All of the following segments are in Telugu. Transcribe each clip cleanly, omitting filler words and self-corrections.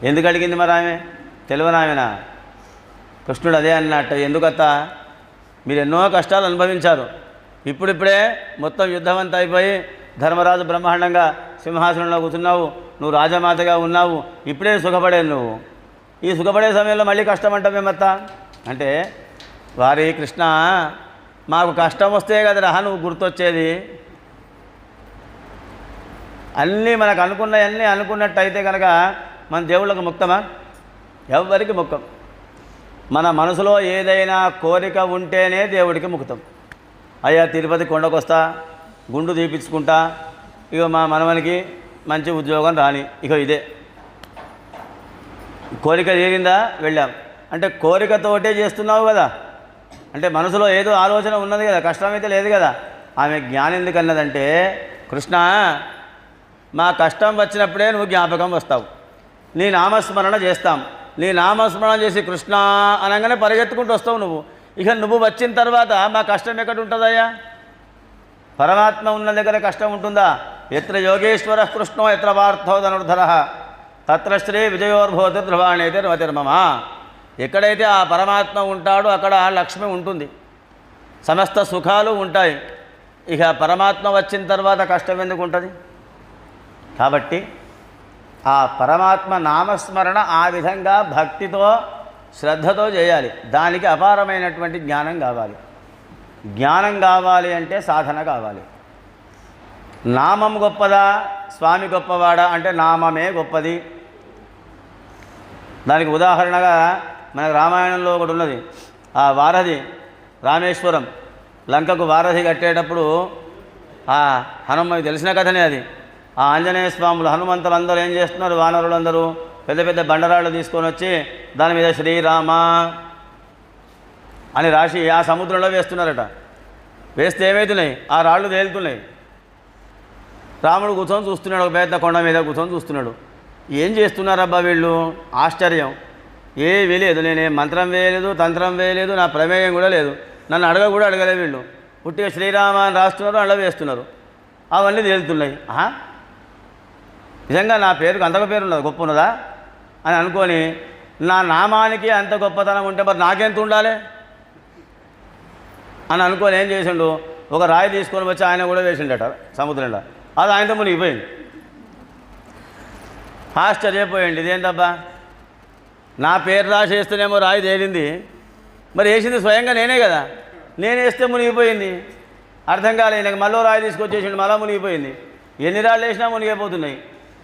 ఎందుకు అడిగింది మరి ఆమె? తెలియనామెనా? కృష్ణుడు అదే అన్నట్టు, ఎందుకత్త మీరు ఎన్నో కష్టాలు అనుభవించారు, ఇప్పుడిప్పుడే మొత్తం యుద్ధం అంతా అయిపోయి ధర్మరాజు బ్రహ్మాండంగా సింహాసనంలో కూర్చున్నావు, నువ్వు రాజమాతగా ఉన్నావు, ఇప్పుడే సుఖపడేది నువ్వు, ఈ సుఖపడే సమయంలో మళ్ళీ కష్టం అంటావేమత్త అంటే, వారి కృష్ణ మాకు కష్టం వస్తే కదరా నువ్వు గుర్తొచ్చేది, అన్నీ మనకు అనుకున్నవన్నీ అనుకున్నట్టు అయితే కనుక మన దేవుళ్ళకు ముక్తమా? ఎవ్వరికి ముక్తం. మన మనసులో ఏదైనా కోరిక ఉంటేనే దేవుడికి ముక్తం. అయ్యా తిరుపతి కొండకొస్తా, గుండు తీపించుకుంటా, ఇక మా మనవనికి మంచి ఉద్యోగం రాని, ఇక ఇదే కోరిక తీరిందా, వెళ్ళాం అంటే కోరికతోటే చేస్తున్నావు కదా, అంటే మనసులో ఏదో ఆలోచన ఉన్నది కదా, కష్టమైతే లేదు కదా. ఆమె జ్ఞానం ఎందుకన్నదంటే, కృష్ణ మా కష్టం వచ్చినప్పుడే నువ్వు జ్ఞాపకం వస్తావు, నీ నామస్మరణ చేస్తాం, నీ నామస్మరణ చేసి కృష్ణ అనగానే పరిగెత్తుకుంటూ వస్తావు నువ్వు. ఇక నువ్వు వచ్చిన తర్వాత మా కష్టం ఎక్కడ ఉంటుందయ్యా? పరమాత్మ ఉన్న దగ్గర కష్టం ఉంటుందా? ఎత్ర యోగేశ్వర కృష్ణో ఎత్ర పార్థో ధనుర్ధర తత్ర శ్రీ విజయోర్భోతి ధ్రువాణేతి రమతిర్మమ. ఎక్కడైతే ఆ పరమాత్మ ఉంటాడో అక్కడ లక్ష్మి ఉంటుంది, సమస్త సుఖాలు ఉంటాయి. ఇక పరమాత్మ వచ్చిన తర్వాత కష్టం ఎందుకు ఉంటుంది? కాబట్టి ఆ పరమాత్మ నామస్మరణ ఆ విధంగా భక్తితో శ్రద్ధతో చేయాలి. దానికి అపారమైనటువంటి జ్ఞానం కావాలి. జ్ఞానం కావాలి అంటే సాధన కావాలి. నామం గొప్పదా, స్వామి గొప్పవాడా అంటే నామమే గొప్పది. దానికి ఉదాహరణగా మనకు రామాయణంలో ఒకటి ఉన్నది. ఆ వారధి రామేశ్వరం లంకకు వారధి కట్టేటప్పుడు ఆ హనుమ తెలిసిన కథనే అది. ఆ ఆంజనేయ స్వాములు హనుమంతులు అందరూ ఏం చేస్తున్నారు, వానరులందరూ పెద్ద పెద్ద బండరాళ్ళు తీసుకొని వచ్చి దాని మీద శ్రీరామ అని రాసి ఆ సముద్రంలో వేస్తున్నారట. వేస్తే ఏమవుతున్నాయి, ఆ రాళ్ళు తేలుతున్నాయి. రాముడు కూర్చొని చూస్తున్నాడు, ఒక పెద్ద కొండ మీద కూర్చొని చూస్తున్నాడు. ఏం చేస్తున్నారబ్బా వీళ్ళు? ఆశ్చర్యం. ఏమీ లేదు, నేనేం మంత్రం వేయలేదు, తంత్రం వేయలేదు, నా ప్రమేయం కూడా లేదు, నన్ను కూడా అడగలేదు వీళ్ళు. పుట్టిగా శ్రీరామ అని రాస్తున్నారు, అలా వేస్తున్నారు, అవన్నీ తేలుతున్నాయి. నిజంగా నా పేరుకు అంతగా పేరు ఉన్నది, గొప్ప ఉన్నదా అని అనుకొని, నా నామానికి అంత గొప్పతనం ఉంటే మరి నాకెంత ఉండాలి అని అనుకొని ఏం చేసిండు, ఒక రాయి తీసుకొని వచ్చి ఆయన కూడా వేసిండట సముద్రంలో. అది ఆయనతో మునిగిపోయింది. ఆశ్చర్యపోయింది, ఇదేంటబ్బా నా పేరు రాసి వేస్తేనేమో రాయి తేలింది, మరి వేసింది స్వయంగా నేనే కదా, నేను వేస్తే మునిగిపోయింది. అర్థం కాలేదు నాకు. మళ్ళీ రాయి తీసుకొచ్చేసిండు, మళ్ళీ మునిగిపోయింది. ఎన్ని రాళ్ళు వేసినా మునిగిపోతున్నాయి.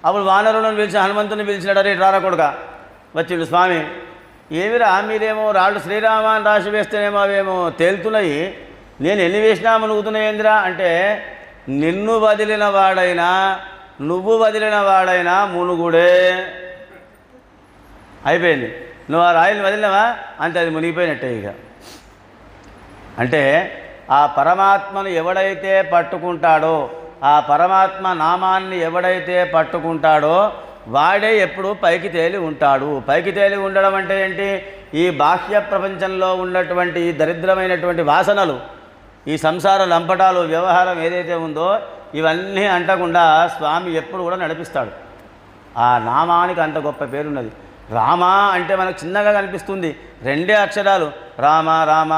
అప్పుడు వానరులను పిలిచి హనుమంతుని పిలిచినాడు. రే రారా కొడుక, వచ్చిండు స్వామి. ఏమిరా మీరేమో రాళ్ళు శ్రీరామ అని రాసి వేస్తేనేమో అవేమో తేలుతున్నాయి, నేను ఎన్ని వేసినా మునుగుతున్నాయి ఏందిరా అంటే, నిన్ను వదిలిన వాడైనా నువ్వు వదిలిన వాడైనా మునుగుడే. అయిపోయింది, నువ్వు ఆ రాయిని వదిలినవా అంతే, అది మునిగిపోయినట్టే. ఇక అంటే ఆ పరమాత్మను ఎవడైతే పట్టుకుంటాడో, ఆ పరమాత్మ నామాన్ని ఎవడైతే పట్టుకుంటాడో వాడే ఎప్పుడు పైకి తేలి ఉంటాడు. పైకి తేలి ఉండడం అంటే ఏంటి? ఈ బాహ్య ప్రపంచంలో ఉన్నటువంటి ఈ దరిద్రమైనటువంటి వాసనలు, ఈ సంసార లంపటాలు, వ్యవహారం ఏదైతే ఉందో ఇవన్నీ అంటకుండా స్వామి ఎప్పుడు కూడా నడిపిస్తాడు. ఆ నామానికి అంత గొప్ప పేరున్నది. రామ అంటే మనకు చిన్నగా కనిపిస్తుంది, రెండే అక్షరాలు రామ రామ.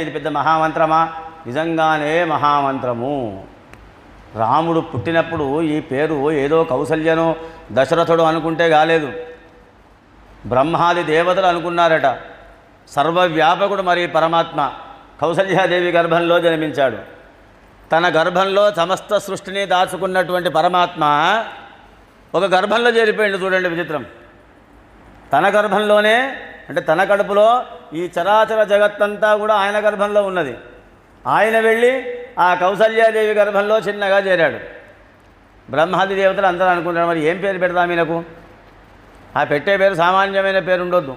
ఇది పెద్ద మహామంత్రమా? నిజంగానే మహామంత్రము. రాముడు పుట్టినప్పుడు ఈ పేరు ఏదో కౌసల్యనో దశరథుడు అనుకుంటే కాలేదు, బ్రహ్మాది దేవతలు అనుకున్నారట. సర్వవ్యాపకుడు మరి పరమాత్మ కౌసల్యాదేవి గర్భంలో జన్మించాడు. తన గర్భంలో సమస్త సృష్టిని దాచుకున్నటువంటి పరమాత్మ ఒక గర్భంలో చేరిపోయింది. చూడండి విచిత్రం. తన గర్భంలోనే, అంటే తన కడుపులో ఈ చరాచర జగత్తంతా కూడా ఆయన గర్భంలో ఉన్నది. ఆయన వెళ్ళి ఆ కౌసల్యాదేవి గర్భంలో చిన్నగా చేరాడు. బ్రహ్మాది దేవతలు అందరూ అనుకుంటారు, మరి ఏం పేరు పెడతాం ఈయనకు? ఆ పెట్టే పేరు సామాన్యమైన పేరు ఉండొద్దు.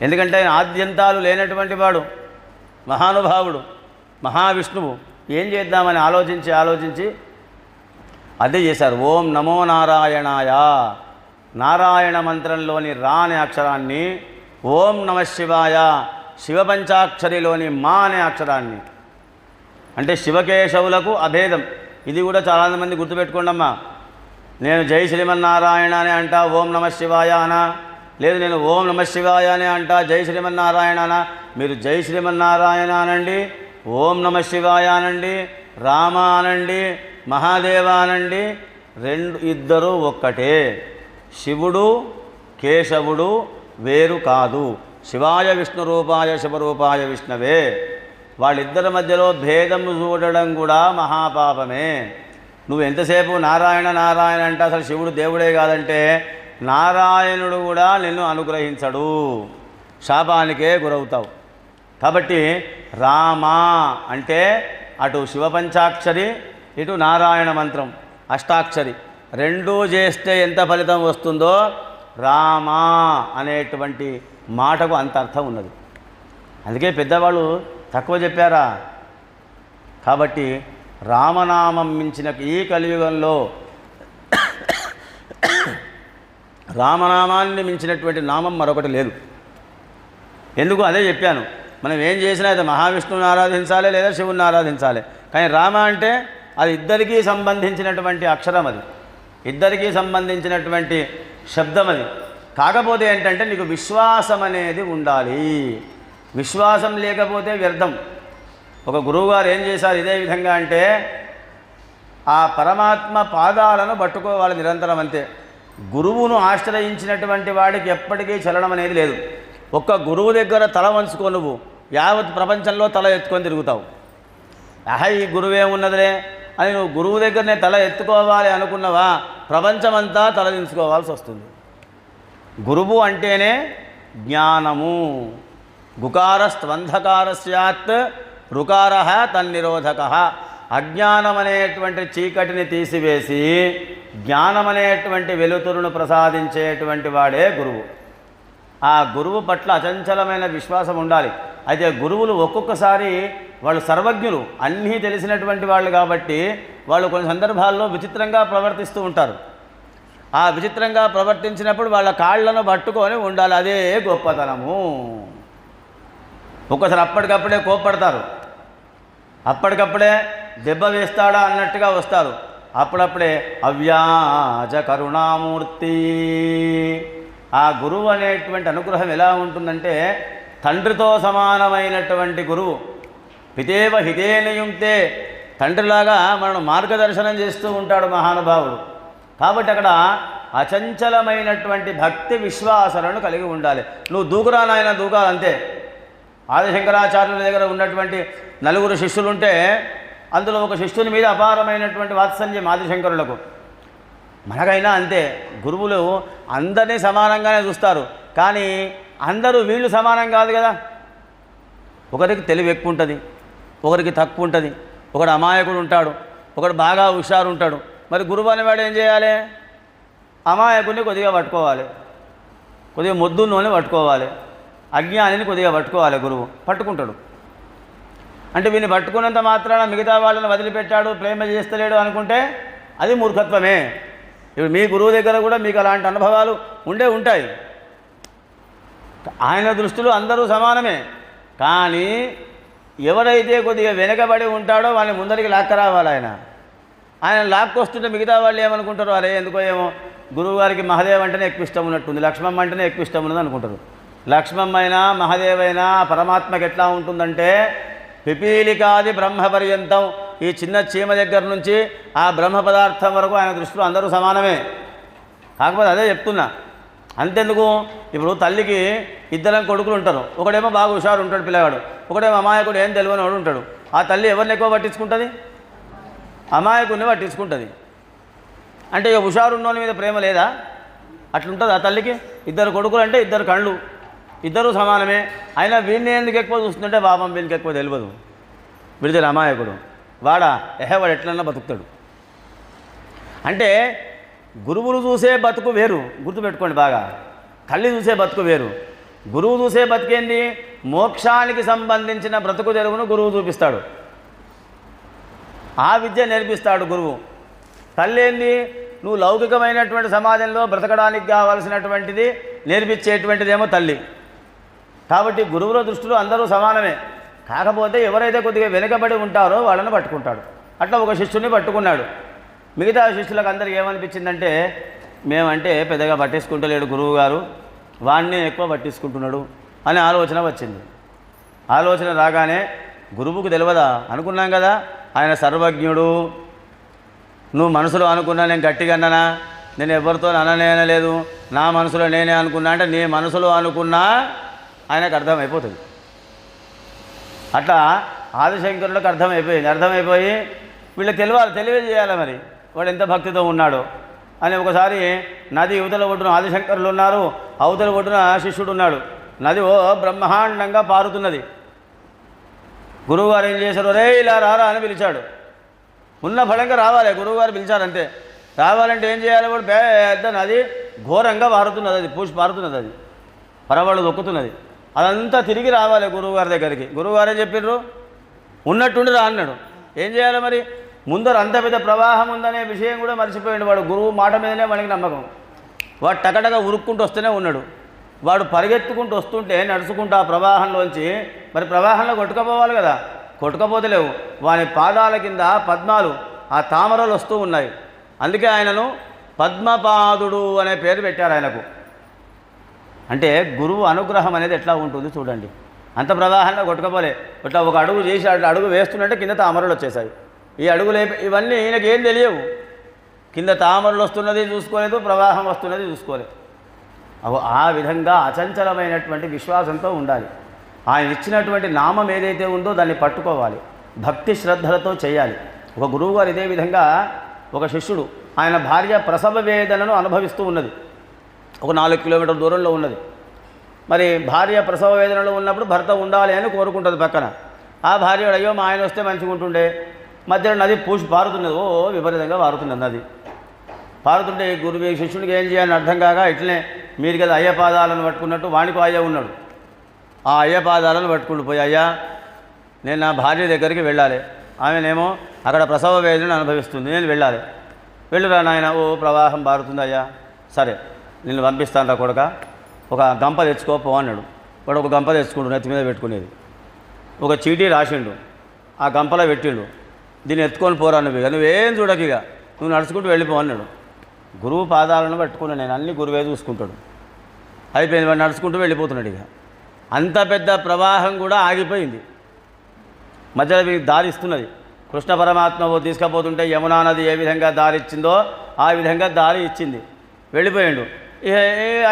ఎందుకంటే ఆయన ఆద్యంతాలు లేనటువంటి వాడు, మహానుభావుడు, మహావిష్ణువు. ఏం చేద్దామని ఆలోచించి అదే చేశారు. ఓం నమో నారాయణాయ. నారాయణ మంత్రంలోని రా అనే అక్షరాన్ని, ఓం నమ శివాయ శివపంచాక్షరిలోని మా అనే అక్షరాన్ని, అంటే శివకేశవులకు అభేదం. ఇది కూడా చాలామంది గుర్తుపెట్టుకోండమ్మా. నేను జై శ్రీమన్నారాయణ అని అంటా ఓం నమ శివాయ అనా, లేదు నేను ఓం నమ శివాయ అని అంటా జై శ్రీమన్నారాయణ అనా. మీరు జై శ్రీమన్నారాయణ అనండి, ఓం నమ శివాయ అనండి, రామ అనండి, మహాదేవ అనండి, ఇద్దరు ఒక్కటే. శివుడు కేశవుడు వేరు కాదు. శివాయ విష్ణు రూపాయ శివరూపాయ విష్ణవే. వాళ్ళిద్దరి మధ్యలో భేదం చూడడం కూడా మహాపాపమే. నువ్వు ఎంతసేపు నారాయణ నారాయణ అంటే అసలు శివుడు దేవుడే కాదంటే నారాయణుడు కూడా నిన్ను అనుగ్రహించడు, శాపానికే గురవుతావు. కాబట్టి రామ అంటే అటు శివపంచాక్షరి ఇటు నారాయణ మంత్రం అష్టాక్షరి రెండూ చేస్తే ఎంత ఫలితం వస్తుందో రామ అనేటువంటి మాటకు అంత అర్థం ఉన్నది. అందుకే పెద్దవాళ్ళు తక్కువ చెప్పారా. కాబట్టి రామనామం మించిన ఈ కలియుగంలో రామనామాన్ని మించినటువంటి నామం మరొకటి లేదు. ఎందుకు అదే చెప్పాను, మనం ఏం చేసినా అయితే మహావిష్ణువుని ఆరాధించాలి లేదా శివుని ఆరాధించాలి. కానీ రామ అంటే అది ఇద్దరికీ సంబంధించినటువంటి అక్షరం, అది ఇద్దరికీ సంబంధించినటువంటి శబ్దం అది. కాకపోతే ఏంటంటే నీకు విశ్వాసం అనేది ఉండాలి. విశ్వాసం లేకపోతే వ్యర్థం. ఒక గురువుగారు ఏం చేశారు ఇదే విధంగా అంటే ఆ పరమాత్మ పాదాలను పట్టుకోవాలి నిరంతరం, అంతే. గురువును ఆశ్రయించినటువంటి వాడికి ఎప్పటికీ చలనం అనేది లేదు. ఒక్క గురువు దగ్గర తల వంచుకో, నువ్వు యావత్ ప్రపంచంలో తల ఎత్తుకొని తిరుగుతావు. ఈ గురువే ఉన్నదిలే అని నువ్వు గురువు దగ్గరనే తల ఎత్తుకోవాలి అనుకున్నవా, ప్రపంచమంతా తలదించుకోవాల్సి వస్తుంది. గురువు అంటేనే జ్ఞానము. గుకారస్త్వంధకార స్యాత్ రుకార తన్నిరోధక. అజ్ఞానం అనేటువంటి చీకటిని తీసివేసి జ్ఞానం అనేటువంటి వెలుతురును ప్రసాదించేటువంటి వాడే గురువు. ఆ గురువు పట్ల అచంచలమైన విశ్వాసం ఉండాలి. అయితే గురువులు ఒక్కొక్కసారి వాళ్ళు సర్వజ్ఞులు, అన్నీ తెలిసినటువంటి వాళ్ళు కాబట్టి వాళ్ళు కొన్ని సందర్భాల్లో విచిత్రంగా ప్రవర్తిస్తూ ఉంటారు. ఆ విచిత్రంగా ప్రవర్తించినప్పుడు వాళ్ళ కాళ్లను పట్టుకొని ఉండాలి, అదే గొప్పతనము. ఒక్కసారి అప్పటికప్పుడే కోప్పడతారు, అప్పటికప్పుడే దెబ్బ వేస్తాడా అన్నట్టుగా వస్తారు. అప్పుడప్పుడే అవ్యాజ కరుణామూర్తి. ఆ గురువు అనేటువంటి అనుగ్రహం ఎలా ఉంటుందంటే తండ్రితో సమానమైనటువంటి గురువు. పితేవ హితేనయుక్తే, తండ్రిలాగా మనను మార్గదర్శనం చేస్తూ ఉంటాడు మహానుభావుడు. కాబట్టి అక్కడ అచంచలమైనటువంటి భక్తి విశ్వాసాలను కలిగి ఉండాలి. నువ్వు దూకురా నాయన దూకాలంతే. ఆదిశంకరాచార్యుల దగ్గర ఉన్నటువంటి 4 శిష్యులుంటే అందులో ఒక శిష్యుని మీద అపారమైనటువంటి వాత్సల్యం ఆదిశంకరులకు. మనకైనా అంతే, గురువులు అందరినీ సమానంగానే చూస్తారు, కానీ అందరూ వీళ్ళు సమానం కాదు కదా. ఒకరికి తెలివి ఎక్కువ ఉంటుంది, ఒకరికి తక్కువ ఉంటుంది, ఒకడు అమాయకుడు ఉంటాడు, ఒకడు బాగా హుషారు ఉంటాడు. మరి గురువు అనేవాడు ఏం చేయాలి? అమాయకుడిని కొద్దిగా పట్టుకోవాలి, కొద్దిగా మొద్దున్నోని పట్టుకోవాలి, అజ్ఞానిని కొద్దిగా పట్టుకోవాలి. గురువు పట్టుకుంటాడు అంటే వీని పట్టుకున్నంత మాత్రాన మిగతా వాళ్ళని వదిలిపెట్టాడు, ప్రేమ చేస్తలేడు అనుకుంటే అది మూర్ఖత్వమే. ఇప్పుడు మీ గురువు దగ్గర కూడా మీకు అలాంటి అనుభవాలు ఉంటాయి. ఆయన దృష్టిలో అందరూ సమానమే, కానీ ఎవరైతే కొద్దిగా వెనకబడి ఉంటాడో వాళ్ళని ముందరికి లాక్కరావాలి. ఆయన లాక్కొస్తుంటే మిగతా వాళ్ళు ఏమనుకుంటారు, అరే ఎందుకో ఏమో గురువుగారికి మహాదేవ్ అంటేనే ఎక్కువ ఇష్టం ఉన్నట్టుంది, లక్ష్మమ్మ అంటేనే ఎక్కువ ఇష్టం ఉన్నది అనుకుంటారు. లక్ష్మమ్మ అయినా మహాదేవైనా పరమాత్మకి ఎట్లా ఉంటుందంటే పిపీలికాది బ్రహ్మ పర్యంతం, ఈ చిన్న చీమ దగ్గర నుంచి ఆ బ్రహ్మ పదార్థం వరకు ఆయన దృష్టిలో అందరూ సమానమే. కాకపోతే అదే చెప్తున్నా, అంతెందుకు ఇప్పుడు తల్లికి ఇద్దరం కొడుకులు ఉంటారు, ఒకడేమో బాగా హుషారు ఉంటాడు పిల్లగాడు, ఒకడేమో అమాయకుడు ఏం తెలియని వాడు ఉంటాడు. ఆ తల్లి ఎవరిని ఎక్కువ పట్టించుకుంటుంది? అమాయకుడిని పట్టించుకుంటుంది. అంటే ఇక హుషారు ఉన్నోని మీద ప్రేమ లేదా? అట్లుంటుంది ఆ తల్లికి. ఇద్దరు కొడుకులు అంటే ఇద్దరు కళ్ళు, ఇద్దరూ సమానమే. అయినా వీడిని ఎందుకు ఎక్కువ చూస్తుందంటే పాపం వీళ్ళకి ఎక్కువ తెలియదు, విడిదల అమాయకుడు వాడా వాడు ఎట్లన్నా బతుకుతాడు. అంటే గురువులు చూసే బతుకు వేరు, గుర్తుపెట్టుకోండి బాగా. తల్లి చూసే బతుకు వేరు. గురువు చూసే బతికేంది? మోక్షానికి సంబంధించిన బ్రతుకు తెరువును గురువు చూపిస్తాడు, ఆ విద్య నేర్పిస్తాడు గురువు. తల్లి ఏంది? నువ్వు లౌకికమైనటువంటి సమాజంలో బ్రతకడానికి కావాల్సినటువంటిది నేర్పించేటువంటిదేమో తల్లి. కాబట్టి గురువుల దృష్టిలో అందరూ సమానమే. కాకపోతే ఎవరైతే కొద్దిగా వెనుకబడి ఉంటారో వాళ్ళని పట్టుకుంటాడు. అట్లా ఒక శిష్యుని పట్టుకున్నాడు. మిగతా శిష్యులకు అందరికి ఏమనిపించిందంటే మేమంటే పెద్దగా పట్టించుకుంటలేడు గురువు గారు, వాడిని ఎక్కువ పట్టించుకుంటున్నాడు అనే ఆలోచన వచ్చింది. ఆలోచన రాగానే గురువుకు తెలియదా అనుకున్నాం కదా, ఆయన సర్వజ్ఞుడు. నువ్వు మనసులో అనుకున్నా నేను గట్టిగా అన్నానా, నేను ఎవరితో అనలేదు, నా మనసులో నేనే అనుకున్నా అంటే నీ మనసులో అనుకున్నా ఆయనకు అర్థమైపోతుంది. అట్లా ఆదిశంకరులకు అర్థమైపోయి వీళ్ళకి తెలియజేయాలి మరి వాడు ఎంత భక్తితో ఉన్నాడో అని. ఒకసారి నది యువతల ఒడ్డున ఆదిశంకరులు ఉన్నారు, అవతల ఒడ్డున శిష్యుడు ఉన్నాడు. నది బ్రహ్మాండంగా పారుతున్నది. గురువుగారు ఏం చేశారు, రే ఇలా రారా అని పిలిచాడు. ఉన్న ఫలంగా రావాలి, గురువుగారు పిలిచారంతే. రావాలంటే ఏం చేయాలి, వాడు పెద్ద నది ఘోరంగా పారుతున్నది, అది పారుతున్నది, అది పరవాళ్ళు దొక్కుతున్నది. అదంతా తిరిగి రావాలి గురువుగారి దగ్గరికి. గురువుగారే చెప్పిర్రు ఉన్నట్టుండి రా అన్నాడు. ఏం చేయాలి మరి, ముందర అంత పెద్ద ప్రవాహం ఉందనే విషయం కూడా మర్చిపోయాడు వాడు. గురువు మాట మీదనే వాడికి నమ్మకం. వాడు టకటక ఉరుక్కుంటూ వస్తూనే ఉన్నాడు. వాడు పరిగెత్తుకుంటూ వస్తుంటే నడుచుకుంటూ ఆ ప్రవాహంలోంచి మరి ప్రవాహంలో కొట్టుకపోవాలి కదా, కొట్టుకపోతలేవు. వాని పాదాల కింద పద్మాలు, ఆ తామరలు వస్తూ ఉన్నాయి. అందుకే ఆయనను పద్మపాదుడు అనే పేరు పెట్టారు ఆయనకు. అంటే గురువు అనుగ్రహం అనేది ఎట్లా ఉంటుంది చూడండి. అంత ప్రవాహంలో కొట్టుకపోలే, ఇట్లా ఒక అడుగు చేసి అడుగు వేస్తున్నట్టే కింద తామరలు వచ్చేసాయి. ఈ అడుగులు ఇవన్నీ ఈయనకి ఏం తెలియవు. కింద తామరలు వస్తున్నది చూసుకోలేదు, ప్రవాహం వస్తున్నది చూసుకోలేదు. ఆ విధంగా అచంచలమైనటువంటి విశ్వాసంతో ఉండాలి. ఆయన ఇచ్చినటువంటి నామం ఏదైతే ఉందో దాన్ని పట్టుకోవాలి, భక్తి శ్రద్ధలతో చేయాలి. ఒక గురువుగారు ఇదే విధంగా ఒక శిష్యుడు, ఆయన భార్య ప్రసవ వేదనను అనుభవిస్తూ ఉన్నది. ఒక 4 కిలోమీటర్ల దూరంలో ఉన్నది. మరి భార్య ప్రసవ వేదనలో ఉన్నప్పుడు భర్త ఉండాలి అని కోరుకుంటుంది పక్కన. ఆ భార్య అయ్యో మా ఆయన వస్తే మంచిగా ఉంటుండే. మధ్యలో నది పారుతున్నది, విపరీతంగా పారుతున్నది నది. పారుతుంటే గురువు శిష్యుడికి ఏం చేయాలని అర్థం కాక ఇట్లనే మీరు కదా అయ్యపాదాలను పట్టుకున్నట్టు వానికి అయ్య ఉన్నాడు. ఆ అయ్యపాదాలను పట్టుకుంటూ పోయి, అయ్యా నేను నా భార్య దగ్గరికి వెళ్ళాలి, ఆమెనేమో అక్కడ ప్రసవ వేదనను అనుభవిస్తుంది, నేను వెళ్ళాలి. వెళ్ళురా నాయన, ప్రవాహం పారుతుంది అయ్యా, సరే నిన్ను పంపిస్తాను రా కొడుక, ఒక గంప తెచ్చుకోపో అన్నాడు. వాడు ఒక గంప తెచ్చుకుంటు నెత్తి మీద పెట్టుకునేది. ఒక చీటీ రాసిండు, ఆ గంపలో పెట్టిండు. దీన్ని ఎత్తుకొని పోరా నువ్వేం చూడకిక, నువ్వు నడుచుకుంటూ వెళ్ళిపో అన్నాడు. గురువు పాదాలను పట్టుకున్నాను నేను, అన్ని గురువే చూసుకుంటాడు. అయిపోయింది, వాడు నడుచుకుంటూ వెళ్ళిపోతున్నాడు. ఇక అంత పెద్ద ప్రవాహం కూడా ఆగిపోయింది. మధ్యలో వీరికి దారి ఇస్తున్నది. కృష్ణ పరమాత్మ తీసుకుపోతుంటే యమునా నది ఏ విధంగా దారి ఇచ్చిందో ఆ విధంగా దారి ఇచ్చింది. వెళ్ళిపోయాడు.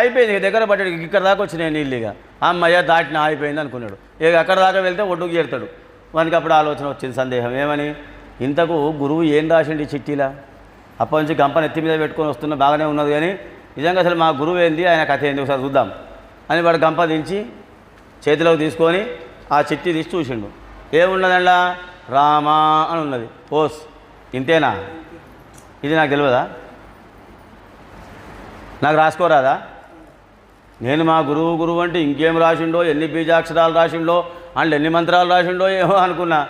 అయిపోయింది, దగ్గర పడ్డాడు. ఇక్కడ దాకా వచ్చినాయి నీళ్ళు. ఇక అమ్మయ్య దాటిన అయిపోయింది అనుకున్నాడు. ఇక అక్కడ దాకా వెళ్తే ఒడ్డుకు చేరుతాడు. వానికి అప్పుడు ఆలోచన వచ్చింది, సందేహం. ఏమని, ఇంతకు గురువు ఏం రాసిండి చిట్టీలా? అప్పటి నుంచి గంపను ఎత్తి మీద పెట్టుకొని వస్తున్న బాగానే ఉన్నది, కానీ నిజంగా అసలు మా గురువు ఏంది, ఆయన కథ ఏంది ఒకసారి చూద్దాం అని వాడు గంప దించి చేతిలోకి తీసుకొని ఆ చిట్టి తీసి చూసిండు. ఏమున్నదంలా, రామా అని ఉన్నది. ఓస్ ఇంతేనా, ఇది నాకు తెలియదా, నాకు రాసుకోరాదా? నేను మా గురువు అంటే ఇంకేం రాసిండో, ఎన్ని బీజాక్షరాలు రాసిండో, అండ్ ఎన్ని మంత్రాలు రాసిండో ఏమో అనుకున్నా.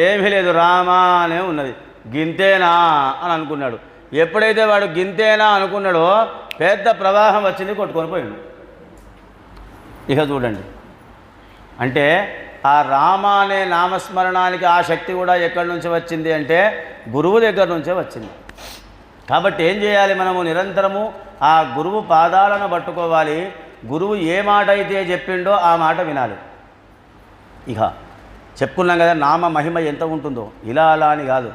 ఏమీ లేదు, రామా అనే ఉన్నది. గింతేనా అని అనుకున్నాడు. ఎప్పుడైతే వాడు గింతేనా అనుకున్నాడో పెద్ద ప్రవాహం వచ్చింది, కొట్టుకొని పోయిండు. ఇక చూడండి, అంటే ఆ రామ అనే నామస్మరణానికి ఆ శక్తి కూడా ఎక్కడి నుంచి వచ్చింది అంటే గురువు దగ్గర నుంచే వచ్చింది. కాబట్టి ఏం చేయాలి, మనము నిరంతరము ఆ గురువు పాదాలను పట్టుకోవాలి. గురువు ఏ మాట అయితే చెప్పిండో ఆ మాట వినాలి. ఇక చెప్పుకున్నాం కదా నామ మహిమ ఎంత ఉంటుందో. ఇలా అలా అని కాదు,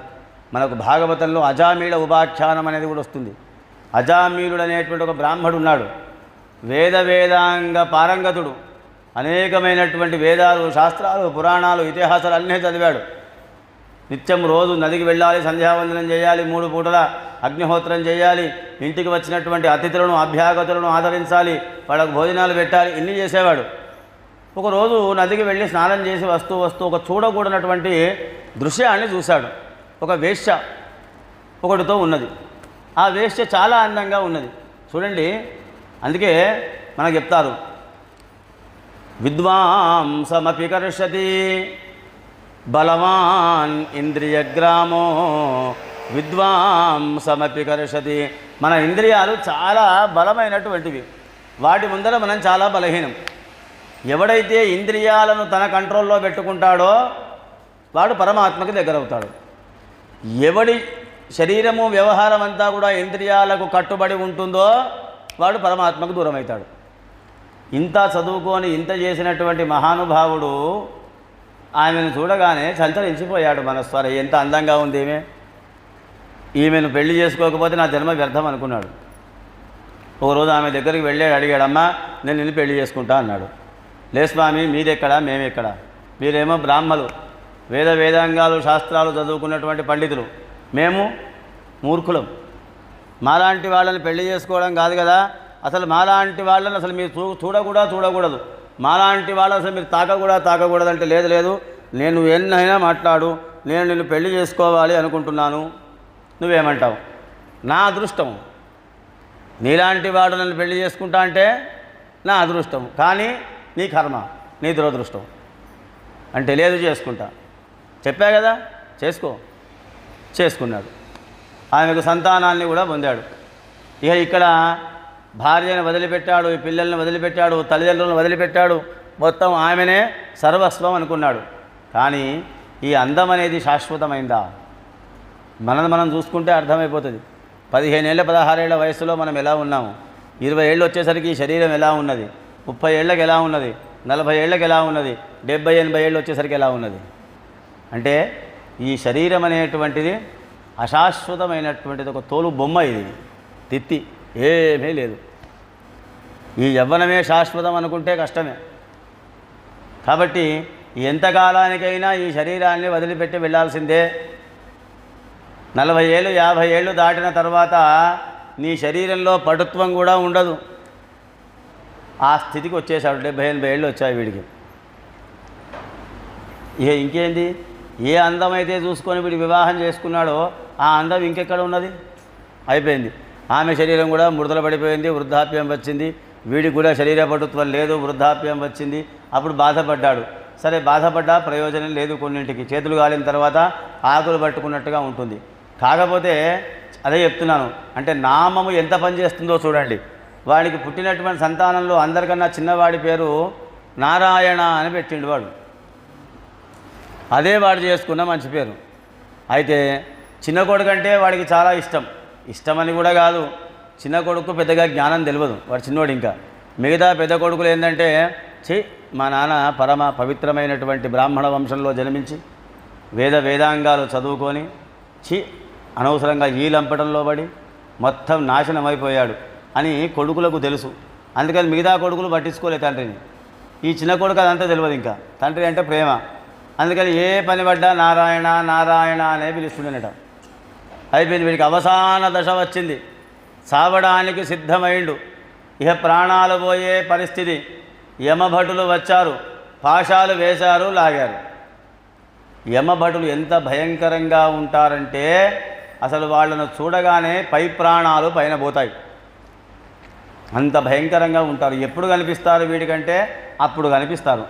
మనకు భాగవతంలో అజామీళ ఉపాఖ్యానం అనేది కూడా వస్తుంది. అజామీలుడు అనేటువంటి ఒక బ్రాహ్మడు ఉన్నాడు. వేదాంగ పారంగతుడు. అనేకమైనటువంటి వేదాలు, శాస్త్రాలు, పురాణాలు, ఇతిహాసాలు అన్నీ చదివాడు. నిత్యం రోజు నదికి వెళ్ళాలి, సంధ్యావందనం చేయాలి, 3 పూటల అగ్నిహోత్రం చేయాలి, ఇంటికి వచ్చినటువంటి అతిథులను అభ్యాగతులను ఆదరించాలి, వాళ్ళకు భోజనాలు పెట్టాలి, ఇన్ని చేసేవాడు. ఒకరోజు నదికి వెళ్ళి స్నానం చేసి వస్తూ ఒక చూడకూడనటువంటి దృశ్యాన్ని చూశాడు. ఒక వేశ్య ఒకటితో ఉన్నది. ఆ వేశ్య చాలా అందంగా ఉన్నది. చూడండి, అందుకే మనకు చెప్తారు, విద్వాంసమపి కర్షతి బలవాన్ ఇంద్రియగ్రామో విద్వాంసమపి కర్షతి. మన ఇంద్రియాలు చాలా బలమైనటువంటివి, వాటి ముందర మనం చాలా బలహీనం. ఎవడైతే ఇంద్రియాలను తన కంట్రోల్లో పెట్టుకుంటాడో వాడు పరమాత్మకి దగ్గర అవుతాడు. ఎవడి శరీరము వ్యవహారం అంతా కూడా ఇంద్రియాలకు కట్టుబడి ఉంటుందో వాడు పరమాత్మకు దూరం అవుతాడు. ఇంత చదువుకొని ఇంత చేసినటువంటి మహానుభావుడు ఆమెను చూడగానే సంతరించిపోయాడు మనస్వార. ఎంత అందంగా ఉంది ఈమెను పెళ్లి చేసుకోకపోతే నా జన్మ వ్యర్థం అనుకున్నాడు. ఒకరోజు ఆమె దగ్గరికి వెళ్ళాడు, అడిగాడమ్మా నేను నిన్ను పెళ్లి చేసుకుంటా అన్నాడు. లే స్వామి మీదెక్కడా మేమెక్కడా, మీరేమో బ్రాహ్మలు, వేదాంగాలు శాస్త్రాలు చదువుకున్నటువంటి పండితులు, మేము మూర్ఖులం. మాలాంటి వాళ్ళని పెళ్లి చేసుకోవడం కాదు కదా, అసలు మాలాంటి వాళ్ళని అసలు మీరు చూడకూడదు, మాలాంటి వాళ్ళని అసలు మీరు తాకకూడదు అంటే లేదు నేను ఎన్నైనా మాట్లాడు, నేను నిన్ను పెళ్లి చేసుకోవాలి అనుకుంటున్నాను, నువ్వేమంటావు? నా అదృష్టం, నీలాంటి వాడు నన్ను పెళ్లి చేసుకుంటా అంటే నా అదృష్టం, కానీ నీ కర్మ, నీ దురదృష్టం అంటే లేదు చేసుకుంటా. చెప్పా కదా చేసుకున్నాడు. ఆమెకు సంతానాన్ని కూడా పొందాడు. ఇక ఇక్కడ భార్యను వదిలిపెట్టాడు, ఈ పిల్లల్ని వదిలిపెట్టాడు, తల్లిదండ్రులను వదిలిపెట్టాడు, మొత్తం ఆమెనే సర్వస్వం అనుకున్నాడు. కానీ ఈ అందం అనేది శాశ్వతమైందా? మనం చూసుకుంటే అర్థమైపోతుంది. 15 ఏళ్ళ 16 ఏళ్ల వయసులో మనం ఎలా ఉన్నాము, 20 ఏళ్ళు వచ్చేసరికి ఈ శరీరం ఎలా ఉన్నది, 30 ఏళ్ళకి ఎలా ఉన్నది, 40 ఏళ్ళకి ఎలా ఉన్నది, 70 80 ఏళ్ళు వచ్చేసరికి ఎలా ఉన్నది. అంటే ఈ శరీరం అనేటువంటిది అశాశ్వతమైనటువంటిది, ఒక తోలు బొమ్మ, ఇది తిత్తి ఏమీ లేదు. ఈ యవ్వనమే శాశ్వతం అనుకుంటే కష్టమే. కాబట్టి ఎంతకాలానికైనా ఈ శరీరాన్ని వదిలిపెట్టి వెళ్ళాల్సిందే. 40 ఏళ్ళు 50 ఏళ్ళు దాటిన తర్వాత నీ శరీరంలో పటుత్వం కూడా ఉండదు. ఆ స్థితికి వచ్చేసాడు. 70 80 ఏళ్ళు వచ్చాయి వీడికి. ఇక ఇంకేంది, ఏ అందమైతే చూసుకొని వీడు వివాహం చేసుకున్నాడో ఆ అందం ఇంకెక్కడ ఉన్నది, అయిపోయింది. ఆమె శరీరం కూడా ముడతలు పడిపోయింది, వృద్ధాప్యం వచ్చింది. వీడికి కూడా శరీర పటుత్వం లేదు, వృద్ధాప్యం వచ్చింది. అప్పుడు బాధపడ్డాడు. సరే బాధపడ్డా ప్రయోజనం లేదు. కొన్నింటికి చేతులు కాలిన తర్వాత ఆకులు పట్టుకున్నట్టుగా ఉంటుంది. కాకపోతే అదే చెప్తున్నాను, అంటే నామము ఎంత పనిచేస్తుందో చూడండి. వాడికి పుట్టినటువంటి సంతానంలో అందరికన్నా చిన్నవాడి పేరు నారాయణ అని పెట్టిండు వాడు. అదే వాడు చేసుకున్న మంచి పేరు. అయితే చిన్న కొడుకు అంటే వాడికి చాలా ఇష్టమని కూడా కాదు, చిన్న కొడుకు పెద్దగా జ్ఞానం తెలియదు, వాడు చిన్నోడు. ఇంకా మిగతా పెద్ద కొడుకులు ఏంటంటే, మా నాన్న పరమ పవిత్రమైనటువంటి బ్రాహ్మణ వంశంలో జన్మించి వేదాంగాలు చదువుకొని అనవసరంగా ఈ లంపటంలో పడి మొత్తం నాశనం అయిపోయాడు అని కొడుకులకు తెలుసు. అందుకని మిగతా కొడుకులు పట్టించుకోలే తండ్రిని. ఈ చిన్న కొడుకు అదంతా తెలియదు. ఇంకా తండ్రి అంటే ప్రేమ, అందుకని ఏ పని పడ్డా నారాయణ నారాయణ అనే పిలుస్తుండేనట. అయిపోయింది. వీడికి అవసాన దశ వచ్చింది, సావడానికి సిద్ధమైండు. ఇక ప్రాణాలు పోయే పరిస్థితి. యమభటులు వచ్చారు, పాశాలు వేశారు, లాగారు. యమభటులు ఎంత భయంకరంగా ఉంటారంటే అసలు వాళ్ళను చూడగానే పై ప్రాణాలు పైన పోతాయి, అంత భయంకరంగా ఉంటారు. ఎప్పుడు కనిపిస్తారు వీడికంటే అప్పుడు కనిపిస్తారు.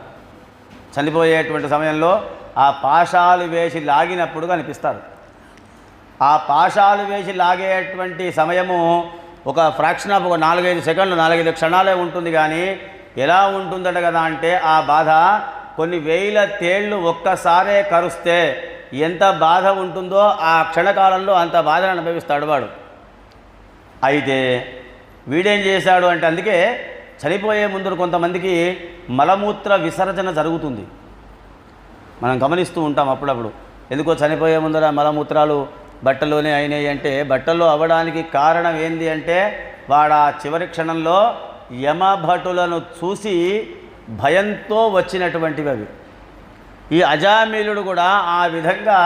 చనిపోయేటువంటి సమయంలో ఆ పాశాలు వేసి లాగినప్పుడు కనిపిస్తారు. ఆ పాశాలు వేసి లాగేటువంటి సమయము ఒక ఫ్రాక్షన్ ఆఫ్ ఒక 4-5 సెకండ్లు 4-5 క్షణాలే ఉంటుంది. కానీ ఎలా ఉంటుందట కదా అంటే, ఆ బాధ కొన్ని వేల తేళ్ళు ఒక్కసారే కరుస్తే ఎంత బాధ ఉంటుందో ఆ క్షణకాలంలో అంత బాధను అనుభవిస్తాడు వాడు. అయితే వీడేం చేశాడు అంటే, అందుకే చనిపోయే ముందు కొంతమందికి మలమూత్ర విసర్జన జరుగుతుంది. మనం గమనిస్తూ ఉంటాం అప్పుడప్పుడు. ఎందుకో చనిపోయే ముందర మలమూత్రాలు బట్టలోనే అయినాయి అంటే, బట్టల్లో అవ్వడానికి కారణం ఏంది అంటే, వాడు ఆ చివరి క్షణంలో యమభటులను చూసి భయంతో వచ్చినటువంటివి అవి. ఈ అజామిలుడు కూడా ఆ విధంగా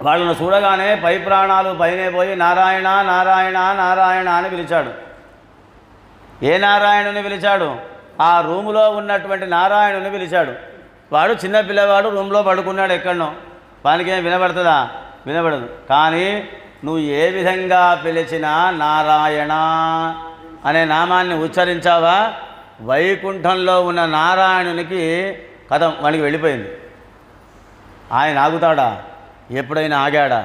వాళ్ళను చూడగానే పై ప్రాణాలు పైనే పోయి నారాయణ నారాయణ నారాయణ అని పిలిచాడు. ఏ నారాయణుని పిలిచాడు? ఆ రూములో ఉన్నటువంటి నారాయణుని పిలిచాడు. వాడు చిన్న పిల్లవాడు రూమ్లో పడుకున్నాడు ఎక్కడనో, వానికేం వినబడుతుందా? వినబడదు. కానీ నువ్వు ఏ విధంగా పిలిచినా నారాయణ అనే నామాన్ని ఉచ్చరించావా, వైకుంఠంలో ఉన్న నారాయణునికి కథం వానికి వెళ్ళిపోయింది. ఆయన ఆగుతాడా? ఎప్పుడైనా ఆగాడా?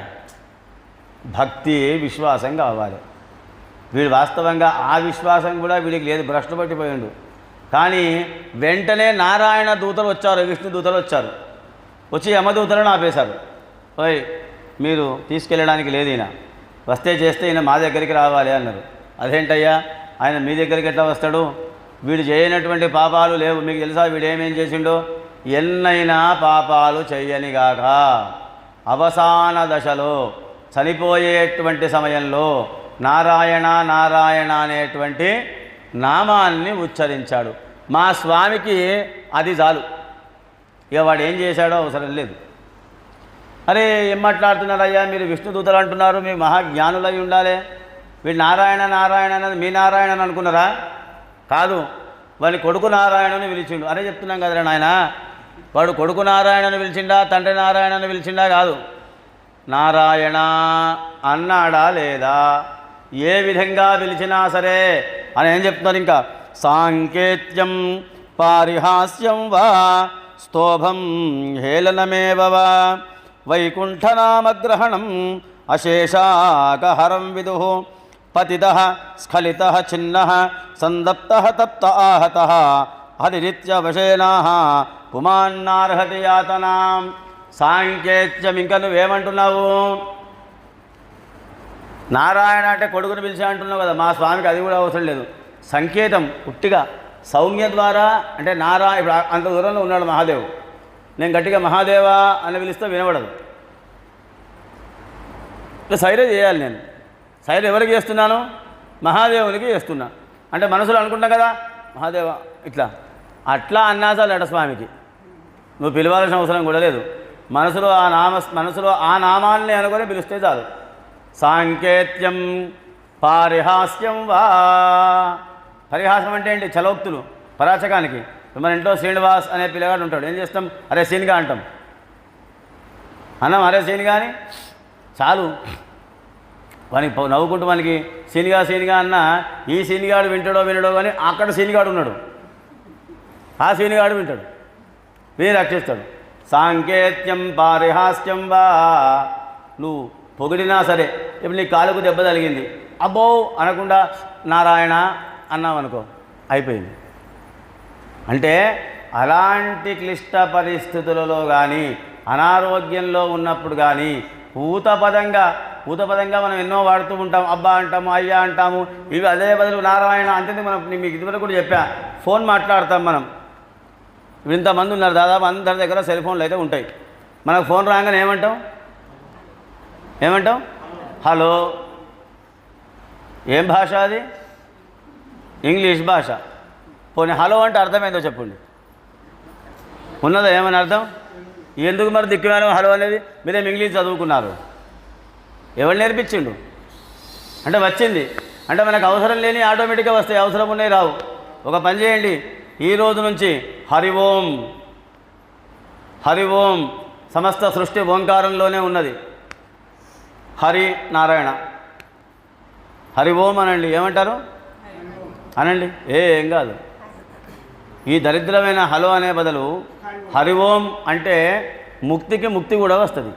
భక్తి విశ్వాసం కావాలి. వీడు వాస్తవంగా ఆ విశ్వాసం కూడా వీడికి లేదు, భ్రష్టు పట్టిపోయిండు. కానీ వెంటనే నారాయణ దూతలు వచ్చారు, విష్ణు దూతలు వచ్చారు. వచ్చి యమదూతలను ఆపేశారు. ఓయ్ మీరు తీసుకెళ్ళడానికి లేదు, ఈయన వస్తే చేస్తే ఈయన మా దగ్గరికి రావాలి అన్నారు. అదేంటయ్యా, ఆయన మీ దగ్గరికి ఎట్లా వస్తాడు? వీడు చేయనటువంటి పాపాలు లేవు, మీకు తెలుసా వీడు ఏమేం చేసిండో? ఎన్నైనా పాపాలు చెయ్యనిగాక అవసాన దశలో చనిపోయేటువంటి సమయంలో నారాయణ నారాయణ అనేటువంటి నామాన్ని ఉచ్చరించాడు. మా స్వామికి అది చాలు, ఇక వాడు ఏం చేశాడో అవసరం లేదు. అరే ఏం మాట్లాడుతున్నారయ్యా, మీరు విష్ణుదూతలు అంటున్నారు, మీ మహాజ్ఞానులై ఉండాలి, వీడు నారాయణ నారాయణ అన్నది మీ నారాయణ అని అనుకున్నారా? కాదు, వాడి కొడుకు నారాయణని పిలిచిండు. అరే చెప్తున్నాం కదరా నాయన, వాడు కొడుకు నారాయణని పిలిచిండా, తండ్రి నారాయణని పిలిచిండా? కాదు, నారాయణ అన్నాడా లేదా? ఏ విధంగా పిలిచినా సరే అని ఏం చెప్తున్నారు ఇంకా, సాంకేత్యం పారిహాస్యం వా స్తోభం హేళనమేవ వా వైకుంఠనామగ్రహణం అశేషాకహరం విదుః పతితః స్ఖలితః చిన్నః సందప్తః తప్త ఆహతః హరిరిత్యవశేనాః పుమాన్నార్హతి యాతనాం. సాంకేత్యం ఇంకా నువ్వేమంటున్నావు? నారాయణ అంటే కొడుకుని పిలిచా అంటున్నావు కదా, మా స్వామికి అది కూడా అవసరం లేదు. సంకేతం ఉట్టిగా సౌమ్య ద్వారా అంటే ఇప్పుడు అంత దూరంలో ఉన్నాడు మహాదేవ్, నేను గట్టిగా మహాదేవా అని పిలిస్తే వినబడదు. సైర చేయాలి, నేను సైర ఎవరికి చేస్తున్నాను? మహాదేవునికి చేస్తున్నా. అంటే మనసులో అనుకుంటాం కదా మహాదేవ ఇట్లా, అట్లా అన్నా చాలు స్వామికి, నువ్వు పిలవాల్సిన అవసరం కూడా లేదు. మనసులో ఆ నామాన్ని అనుకొని పిలిస్తే చాలు. సాంకేత్యం పారిహాస్యం వా, పరిహాసం అంటే ఏంటి? చలోక్తులు పరాచకానికి. మన ఇంట్లో శ్రీనివాస్ అనే పిల్లగాడు ఉంటాడు, ఏం చేస్తాం? అరే సీనిగా అంటాం, అన్నాం అరే సీనిగా అని చాలు. వానికి నవ్వుకుంటూ మనకి సీనిగా సీనిగా అన్నా ఈ సీనిగాడు వింటాడో వినడో కానీ అక్కడ సీనిగాడు ఉన్నాడు, ఆ సీనిగాడు వింటాడు, వీని రక్షిస్తాడు. సాంకేత్యం పారిహాస్యం వా, నువ్వు పొగిడినా సరే, ఇప్పుడు నీ కాలుకు దెబ్బ తగిలింది, అబ్బో అనకుండా నారాయణ అన్నావనుకో అయిపోయింది. అంటే అలాంటి క్లిష్ట పరిస్థితులలో కానీ అనారోగ్యంలో ఉన్నప్పుడు కానీ ఊతపదంగా మనం ఎన్నో వాడుతూ ఉంటాం, అబ్బా అంటాము, అయ్యా అంటాము, ఇవి అదే బదులు నారాయణ అంటే మనం మీకు ఇదివరకు కూడా చెప్పా, ఫోన్ మాట్లాడతాం మనం. ఇంతమంది ఉన్నారు, దాదాపు అందరి దగ్గర సెల్ ఫోన్లు అయితే ఉంటాయి. మనకు ఫోన్ రాగానే ఏమంటాం? హలో. ఏం భాష అది? ఇంగ్లీష్ భాష. పోనీ హలో అంటే అర్థమైందో చెప్పండి, ఉన్నదా ఏమని అర్థం? ఎందుకు మరి దిక్కుమాలం హలో అనేది? మీరేం ఇంగ్లీష్ చదువుకున్నారు, ఎవరు నేర్పించిండు? అంటే వచ్చింది అంటే మనకు అవసరం లేని ఆటోమేటిక్గా వస్తాయి, అవసరం ఉన్నాయి రావు. ఒక పని చేయండి, ఈ రోజు నుంచి హరి ఓం, హరి ఓం, సమస్త సృష్టి ఓంకారంలోనే ఉన్నది. హరి నారాయణ, హరి ఓం అనండి. ఏమంటారు? అనండి, ఏం కాదు. ఈ దరిద్రమైన హలో అనే బదులు హరి ఓం అంటే ముక్తికి ముక్తి కూడా వస్తుంది.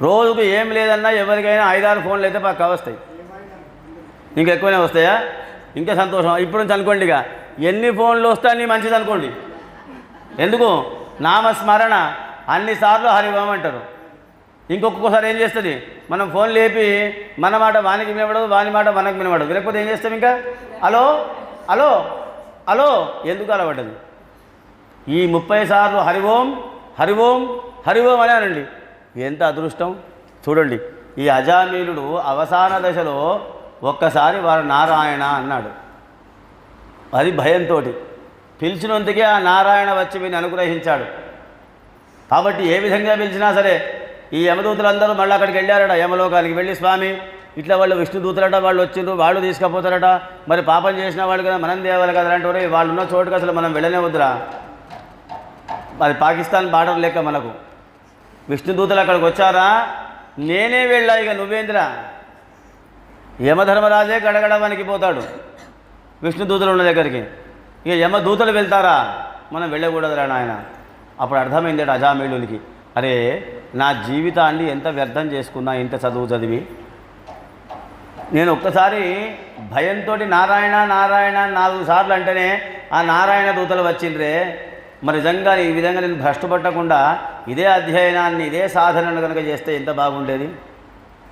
రోజుకు ఏం లేదన్నా ఎవరికైనా 5-6 ఫోన్లు అయితే పక్కా వస్తాయి, ఇంకెక్కువనే వస్తాయా? ఇంకా సంతోషం. ఇప్పుడు నుంచి అనుకోండి, ఇక ఎన్ని ఫోన్లు వస్తాయని మంచిది అనుకోండి. ఎందుకు? నామస్మరణ అన్నిసార్లు హరి ఓం అంటారు. ఇంకొకసారి ఏం చేస్తుంది, మనం ఫోన్ లేపి మన మాట వానికి వినబడదు, వాని మాట మనకు వినబడదు. వినకపోతే ఏం చేస్తాం? ఇంకా హలో హలో హలో ఎందుకు అలవడ్డది? ఈ 30 సార్లు హరి ఓం హరి ఓం హరి ఓం అని అనండి. ఎంత అదృష్టం చూడండి. ఈ అజామీలుడు అవసాన దశలో ఒక్కసారి వారు నారాయణ అన్నాడు. అది భయంతో పిలిచినందుకే ఆ నారాయణ వచ్చి వీని అనుగ్రహించాడు. కాబట్టి ఏ విధంగా పిలిచినా సరే ఈ యమదూతలందరూ మళ్ళీ అక్కడికి వెళ్ళారట, యమలోకానికి వెళ్ళి, స్వామి ఇట్లా వాళ్ళు విష్ణుదూతలట, వాళ్ళు వచ్చిండ్రు, వాళ్ళు తీసుకుపోతారట, మరి పాపం చేసిన వాళ్ళు కదా మనం దేవాలి కదా అంటే, వాళ్ళు ఉన్న చోటుకి అసలు మనం వెళ్ళనే వద్దురా, అది పాకిస్తాన్ బార్డర్ లెక్క మనకు. విష్ణుదూతలు అక్కడికి వచ్చారా, నేనే వెళ్ళా, ఇక నువ్వేంద్రా? యమధర్మరాజే గడగడ వణికిపోతాడు విష్ణుదూతలు ఉన్న దగ్గరికి. ఇక యమదూతలు వెళ్తారా? మనం వెళ్ళకూడదురా నాయన. అప్పుడు అర్థమైంది అజామీళునికి, అరే నా జీవితాన్ని ఎంత వ్యర్థం చేసుకున్నా ఇంత చదువు చదివి. నేను ఒక్కసారి భయంతో నారాయణ నారాయణ 4 సార్లు అంటేనే ఆ నారాయణ దూతలు వచ్చిండ్రే, మరి నిజంగా ఈ విధంగా నేను భ్రష్టు పట్టకుండా ఇదే అధ్యయనాన్ని ఇదే సాధనను కనుక చేస్తే ఎంత బాగుండేది.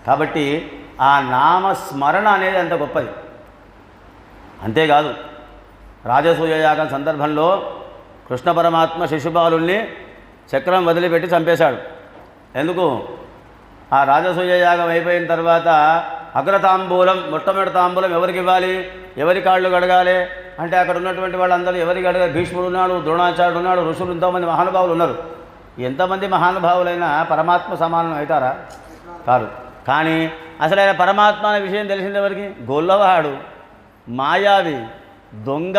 కాబట్టి ఆ నామస్మరణ అనేది అంత గొప్పది. అంతేకాదు, రాజసూయ యాగం సందర్భంలో కృష్ణ పరమాత్మ శిశుపాలుల్ని చక్రం వదిలిపెట్టి చంపేశాడు. ఎందుకు? ఆ రాజసూయ యాగం అయిపోయిన తర్వాత అగ్రతాంబూలం, మొట్టమొదటి తాంబూలం ఎవరికి ఇవ్వాలి, ఎవరి కాళ్ళు కడగాలి అంటే అక్కడ ఉన్నటువంటి వాళ్ళందరూ ఎవరికి అడగాలి? భీష్ముడు ఉన్నాడు, ద్రోణాచార్యుడు ఉన్నాడు, ఋషులు, ఎంతోమంది మహానుభావులు ఉన్నారు. ఎంతమంది మహానుభావులైనా పరమాత్మ సమానం అవుతారా? కాదు. కానీ అసలు ఆయన పరమాత్మ అనే విషయం తెలిసింది ఎవరికి? గొల్లవాడు, మాయావి, దొంగ.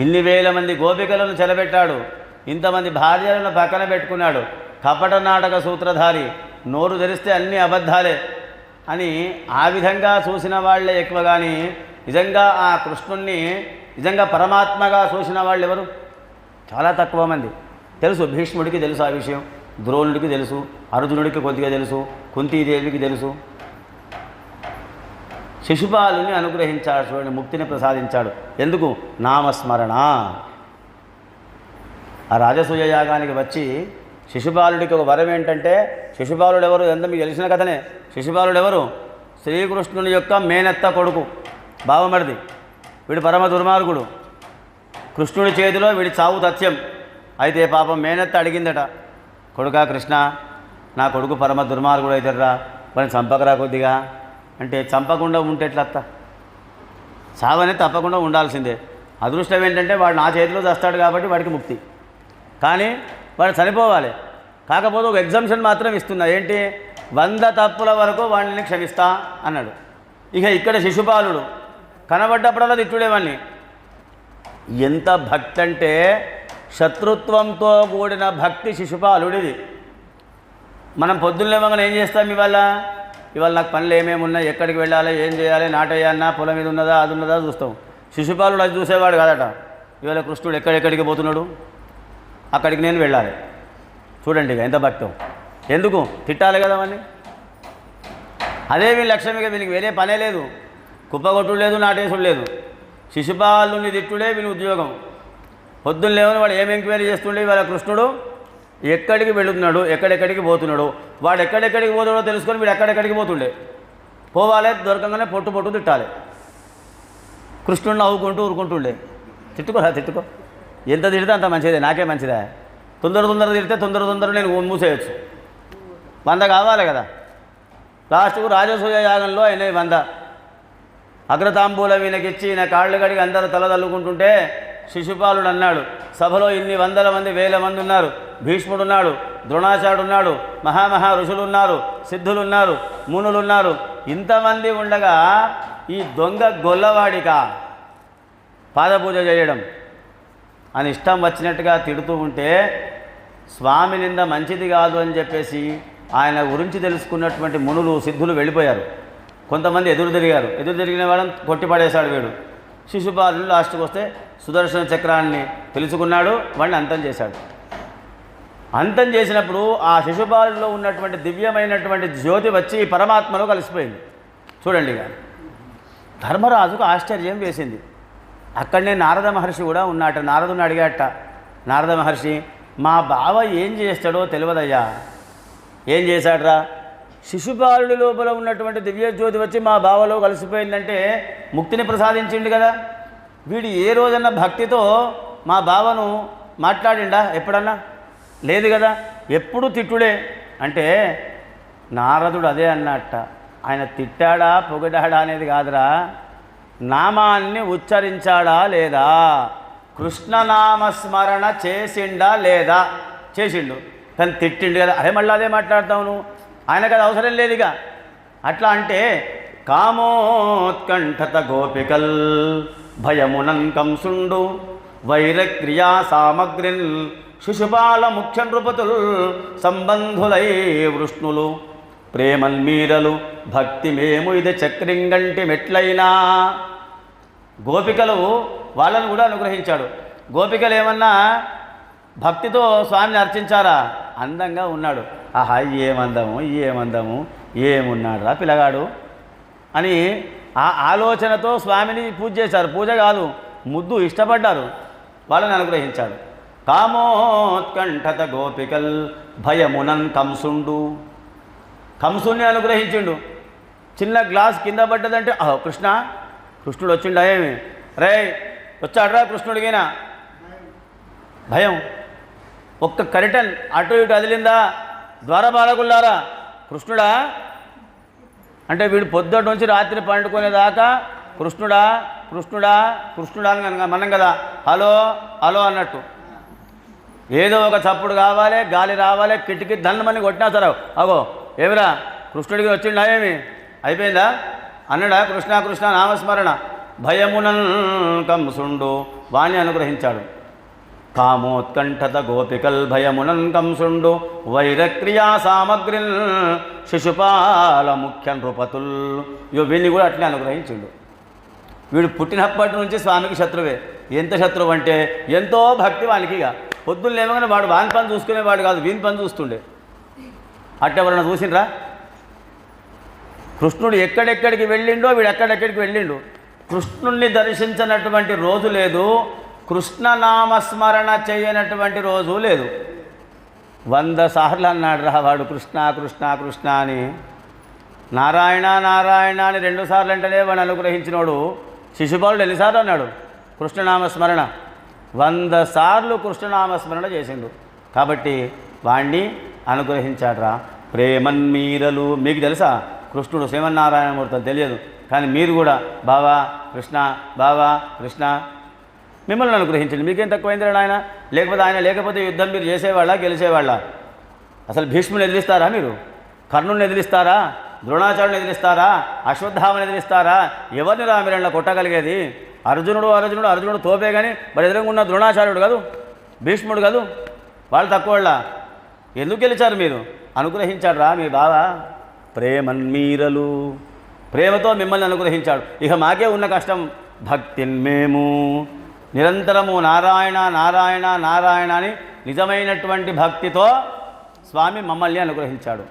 ఇన్ని వేల మంది గోపికలను చెలబెట్టాడు, ఇంతమంది భార్యలను పక్కన పెట్టుకున్నాడు, కపట నాటక సూత్రధారి, నోరు తెరిస్తే అన్ని అబద్ధాలే అని ఆ విధంగా చూసిన వాళ్ళే ఎక్కువ. కానీ నిజంగా ఆ కృష్ణుణ్ణి నిజంగా పరమాత్మగా చూసిన వాళ్ళు ఎవరు? చాలా తక్కువ మంది. తెలుసు, భీష్ముడికి తెలుసు ఆ విషయం, ద్రోణుడికి తెలుసు, అర్జునుడికి కొద్దిగా తెలుసు, కుంతీదేవికి తెలుసు. శిశుపాలుని అనుగ్రహించాడు, చూడండి, ముక్తిని ప్రసాదించాడు. ఎందుకు? నామస్మరణ. ఆ రాజసూయ యాగానికి వచ్చి శిశుపాలుడికి ఒక వరం ఏంటంటే, శిశుపాలుడు ఎవరు? ఎంత మీకు తెలిసిన కథనే. శిశుపాలుడు ఎవరు? శ్రీకృష్ణుని యొక్క మేనత్త కొడుకు, బావమరిది. వీడు పరమ దుర్మార్గుడు, కృష్ణుడి చేతిలో వీడి చావు తథ్యం. అయితే పాపం మేనత్త అడిగిందట, కొడుకా కృష్ణ, నా కొడుకు పరమ దుర్మార్గుడు అవుతారా, వాడిని చంపకరా కొద్దిగా అంటే, చంపకుండా ఉంటే ఎట్లత్త? చావనే తప్పకుండా ఉండాల్సిందే. అదృష్టం ఏంటంటే వాడు నా చేతిలో చస్తాడు కాబట్టి వాడికి ముక్తి. కానీ వాడు చనిపోవాలి. కాకపోతే ఒక ఎగ్జంప్షన్ మాత్రం ఇస్తున్నా, ఏంటి? 100 తప్పుల వరకు వాడిని క్షమిస్తా అన్నాడు. ఇక ఇక్కడ శిశుపాలుడు కనబడ్డప్పుడల్లా తిట్టుడేవాడిని. ఎంత భక్తి అంటే శత్రుత్వంతో కూడిన భక్తి శిశుపాలుడిది. మనం పొద్దున్నే మగన ఏం చేస్తాం? ఇవాళ నాకు పనులు ఏమేమి ఉన్నాయి, ఎక్కడికి వెళ్ళాలి, ఏం చేయాలి, నాటయ్యన్నా, పొలం మీద ఉన్నదా, అది ఉన్నదా చూస్తాం. శిశుపాలుడు అది చూసేవాడు కాదట. ఇవాళ కృష్ణుడు ఎక్కడెక్కడికి పోతున్నాడు, అక్కడికి నేను వెళ్ళాలి. చూడండి ఇక ఎంత భక్తం. ఎందుకు? తిట్టాలి కదా అని. అదే వీళ్ళ లక్ష్యం. ఇక వీళ్ళకి వేరే పనే లేదు, కుప్పగొట్టుడు లేదు, నాటేసుడు లేదు. శిశుపాలుని తిట్టుడే వీని ఉద్యోగం. పొద్దున్న లేవని వాడు ఏం ఎంక్వైరీ చేస్తుండే, ఇవాళ కృష్ణుడు ఎక్కడికి వెళుతున్నాడు, ఎక్కడెక్కడికి పోతున్నాడు, వాడు ఎక్కడెక్కడికి పోతాడో తెలుసుకొని వీడు ఎక్కడెక్కడికి పోతుండే. పోవాలి, దొరకంగానే పొట్టు తిట్టాలి. కృష్ణుడు నవ్వుకుంటూ ఊరుకుంటుండే. తిట్టుకో, ఎంత తిడితే అంత మంచిదే, నాకే మంచిదే. తొందర తిడితే తొందర నేను మూసేయచ్చు. 100 కావాలి కదా. లాస్ట్కు రాజసూయ యాగంలో అయినా 100 అగ్రతాంబూలం ఈయనకిచ్చి ఈయన కాళ్ళు కడిగి అందరూ తలదల్లుకుంటుంటే శిశుపాలుడు అన్నాడు, సభలో ఇన్ని 100 మంది 1000 మంది ఉన్నారు, భీష్ముడు ఉన్నాడు, ద్రోణాచార్యుడు ఉన్నాడు, మహామహా ఋషులు ఉన్నారు, సిద్ధులు ఉన్నారు, మునులు ఉన్నారు, ఇంతమంది ఉండగా ఈ దొంగ గొల్లవాడిక పాదపూజ చేయడం అని ఇష్టం వచ్చినట్టుగా తిడుతూ ఉంటే, స్వామి నింద మంచిది కాదు అని చెప్పేసి ఆయన గురించి తెలుసుకున్నటువంటి మునులు, సిద్ధులు వెళ్ళిపోయారు. కొంతమంది ఎదురు తిరిగిన వాళ్ళని కొట్టిపడేశాడు వీడు. శిశుపాలుడు లాస్ట్కి వస్తే సుదర్శన చక్రాన్ని తెలుసుకున్నాడు, వాడిని అంతం చేశాడు. అంతం చేసినప్పుడు ఆ శిశుపాలులో ఉన్నటువంటి దివ్యమైనటువంటి జ్యోతి వచ్చి పరమాత్మలో కలిసిపోయింది. చూడండి, ఇక ధర్మరాజుకు ఆశ్చర్యం వేసింది. అక్కడనే నారద మహర్షి కూడా ఉన్నట్ట. నారదుని అడిగాట, నారద మహర్షి, మా బావ ఏం చేస్తాడో తెలియదయ్యా. ఏం చేశాడ్రా? శిశుపాలుడి లోపల ఉన్నటువంటి దివ్యజ్యోతి వచ్చి మా బావలో కలిసిపోయిందంటే ముక్తిని ప్రసాదించిండు కదా. వీడు ఏ రోజన్నా భక్తితో మా బావను మాట్లాడిండా ఎప్పుడన్నా? లేదు కదా, ఎప్పుడు తిట్టుడే. అంటే నారదుడు అదే అన్నట్ట, ఆయన తిట్టాడా పొగిడాడా అనేది కాదురా, నామాన్ని ఉచ్చరించాడా లేదా, కృష్ణనామస్మరణ చేసిండా లేదా. చేసిండు, తను తిట్టిండు కదా, అదే మళ్ళీ అదే మాట్లాడతావు నువ్వు, ఆయనకు అది అవసరం లేదుగా. అట్లా అంటే కామోత్కంఠత గోపికల్ భయమునం కంసుండు వైరక్రియా సామగ్రిన్ శిశుపాల ముఖ్య నృపతుల్ సంబంధులై వృష్ణులు ప్రేమన్మీరలు భక్తి మేము ఇది చక్రింగంటి మెట్లైనా. గోపికలు వాళ్ళను కూడా అనుగ్రహించాడు. గోపికలు ఏమన్నా భక్తితో స్వామిని అర్చించారా? అందంగా ఉన్నాడు, ఆహా ఏమందము ఏమున్నాడు రా పిల్లగాడు అని ఆ ఆలోచనతో స్వామిని పూజ చేశారు. పూజ కాదు, ముద్దు, ఇష్టపడ్డారు. వాళ్ళని అనుగ్రహించాడు. కామోత్కంఠత గోపికల్ భయమునన్ కంసుండు, కంసుని అనుగ్రహించిండు. చిన్న గ్లాస్ కింద పడ్డదంటే కృష్ణుడు వచ్చిండా ఏమి, రే వచ్చాడ్రా కృష్ణుడికినా భయం. ఒక్క కరిటన్ అటు ఇటు అదిలిందా, ద్వారపాలకుల్లారా కృష్ణుడా అంటే వీడు పొద్దుటి నుంచి రాత్రి పండుకునేదాకా కృష్ణుడా కృష్ణుడా కృష్ణుడా అని మనం కదా హలో హలో అన్నట్టు. ఏదో ఒక చప్పుడు కావాలి, గాలి రావాలి, కిటికీ దండమని కొట్టినా సరే అగో ఏమిరా కృష్ణుడికి వచ్చిండా ఏమి అయిపోయిందా అన్నాడా. కృష్ణ కృష్ణ నామస్మరణ భయమునన్ కంసుండు వాణ్ణి అనుగ్రహించాడు. కామోత్కంఠత గోపికల్ భయమునన్ కంసుండు వైరక్రియా సామగ్రిల్ శిశుపాల ముఖ్య నృపతుల్ వీడిని కూడా అట్లే అనుగ్రహించిండు. వీడు పుట్టినప్పటి నుంచి స్వామికి శత్రువే. ఎంత శత్రువు అంటే ఎంతో భక్తి వానికి. ఇక పొద్దున్న లేవగానే వాడు వాని పని చూసుకునేవాడు కాదు, వీని పని చూస్తుండే. అట్టెవరన్నా చూసిండ్రా? కృష్ణుడు ఎక్కడెక్కడికి వెళ్ళిండో వీడు ఎక్కడెక్కడికి వెళ్ళిండు. కృష్ణుణ్ణి దర్శించినటువంటి రోజు లేదు, కృష్ణనామస్మరణ చేయనటువంటి రోజు లేదు. 100 సార్లు అన్నాడు రా వాడు కృష్ణ కృష్ణ కృష్ణ అని. నారాయణ నారాయణ అని 2 సార్లు అంటేనే వాడు అనుగ్రహించినోడు. శిశుపాలుడు ఎన్నిసార్లు అన్నాడు కృష్ణనామస్మరణ? 100 సార్లు కృష్ణనామస్మరణ చేసిండు. కాబట్టి వాణ్ణి అనుగ్రహించాడు రా. ప్రేమన్మీరలు మీకు తెలుసా? కృష్ణుడు శ్రీమన్నారాయణమూర్తి తెలియదు, కానీ మీరు కూడా బావా కృష్ణ బావా కృష్ణ మిమ్మల్ని అనుగ్రహించండి. మీకేం తక్కువైందిరా ఆయన? లేకపోతే ఆయన లేకపోతే యుద్ధం మీరు చేసేవాళ్ళ గెలిచేవాళ్ళ? అసలు భీష్ముని ఎదిరిస్తారా మీరు? కర్ణుని ఎదిరిస్తారా? ద్రోణాచార్యుని ఎదిరిస్తారా? అశ్వత్థామని ఎదిరిస్తారా? ఎవరిని రా మీరు కొట్టగలిగేది? అర్జునుడు తోపే కానీ మరి ఎదురుగా ఉన్న ద్రోణాచార్యుడు కాదు, భీష్ముడు కాదు, వాళ్ళు తక్కువ. ఎందుకు గెలిచారు మీరు? అనుగ్రహించాడు రా మీ బావ. ప్రేమన్మీరలు ప్రేమతో మిమ్మల్ని అనుగ్రహించాడు. ఇక మాకే ఉన్న కష్టం భక్తిన్ మేము నిరంతరము నారాయణ నారాయణ నారాయణ అని నిజమైనటువంటి భక్తితో స్వామి మమ్మల్ని అనుగ్రహించాడు.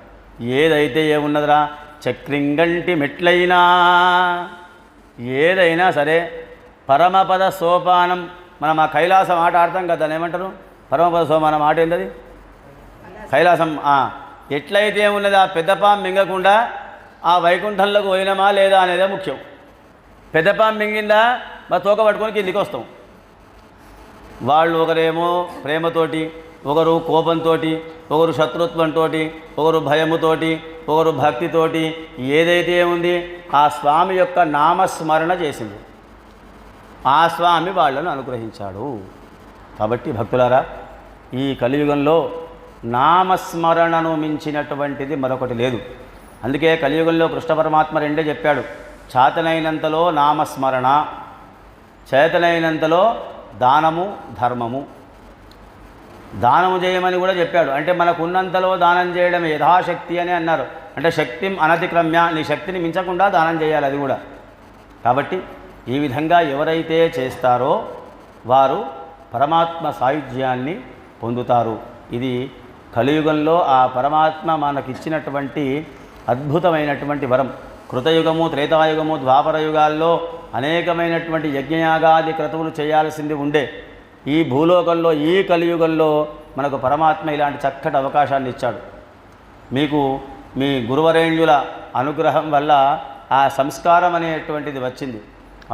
ఏదైతే ఏమున్నదిరా, చక్రింగంటి మెట్లైనా ఏదైనా సరే పరమపద సోపానం. మనం ఆ కైలాసం ఆట ఆడతాం కదా, దాన్ని ఏమంటారు? పరమపద సోపానం ఆట ఏంటది? కైలాసం. ఎట్లయితే ఉన్నది ఆ పెద్దపాం మింగకుండా ఆ వైకుంఠంలోకి పోయినామా లేదా అనేదే ముఖ్యం. పెద్దపాం మింగిందా మా తోక పట్టుకొని కిందికి వస్తాం. వాళ్ళు ఒకరేమో ప్రేమతోటి, ఒకరు కోపంతో, ఒకరు శత్రుత్వంతో, ఒకరు భయముతోటి, ఒకరు భక్తితోటి ఏదైతే ఉంది ఆ స్వామి యొక్క నామస్మరణ చేసింది. ఆ స్వామి వాళ్ళను అనుగ్రహించాడు. కాబట్టి భక్తులారా, ఈ కలియుగంలో నామస్మరణను మించినటువంటిది మరొకటి లేదు. అందుకే కలియుగంలో కృష్ణ పరమాత్మ రెండే చెప్పాడు. చేతనైనంతలో నామస్మరణ, చేతనైనంతలో దానము ధర్మము. దానము చేయమని కూడా చెప్పాడు. అంటే మనకు ఉన్నంతలో దానం చేయడం యథాశక్తి అని అన్నారు. అంటే శక్తిం అనతిక్రమ్య, నీ శక్తిని మించకుండా దానం చేయాలి అది కూడా. కాబట్టి ఈ విధంగా ఎవరైతే చేస్తారో వారు పరమాత్మ సాయుధ్యాన్ని పొందుతారు. ఇది కలియుగంలో ఆ పరమాత్మ మనకిచ్చినటువంటి అద్భుతమైనటువంటి వరం. కృతయుగము, త్రేతాయుగము, ద్వాపర యుగాల్లో అనేకమైనటువంటి యజ్ఞయాగాది క్రతువులు చేయాల్సింది ఉండే. ఈ భూలోకంలో ఈ కలియుగంలో మనకు పరమాత్మ ఇలాంటి చక్కటి అవకాశాన్ని ఇచ్చాడు. మీకు మీ గురువరేణ్యుల అనుగ్రహం వల్ల ఆ సంస్కారం అనేటువంటిది వచ్చింది,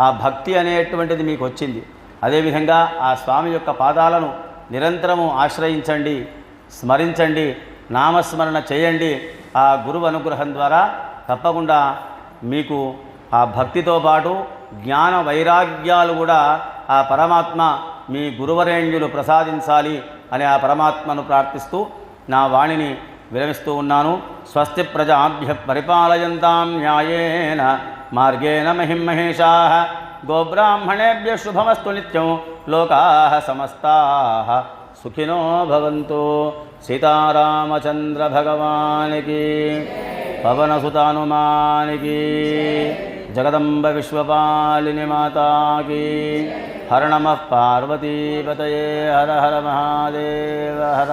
ఆ భక్తి అనేటువంటిది మీకు వచ్చింది. అదేవిధంగా ఆ స్వామి యొక్క పాదాలను నిరంతరము ఆశ్రయించండి, స్మరించండి, నామస్మరణ చేయండి. ఆ గురువు అనుగ్రహం ద్వారా తప్పకుండా మీకు ఆ భక్తితో పాటు జ్ఞాన వైరాగ్యాలు కూడా ఆ పరమాత్మ మీ గురువరేణ్యులు ప్రసాదించాలి అని ఆ పరమాత్మను ప్రార్థిస్తూ నా వాణిని విరమిస్తూ ఉన్నాను. స్వస్తి ప్రజాభ్య పరిపాలయంతాం న్యాయేన మార్గేణ మహిమహేషాః గోబ్రాహ్మణేభ్యః శుభమస్తు నిత్యం లోకాః సమస్తాః సుఖినో భవంతు. సీతారామచంద్ర భగవానికి, పవనసుత హనుమానికి, జగదంబ విశ్వపాలిని మాతాకి. హర నమః పార్వతీపతయే. హర హర మహాదేవ హర.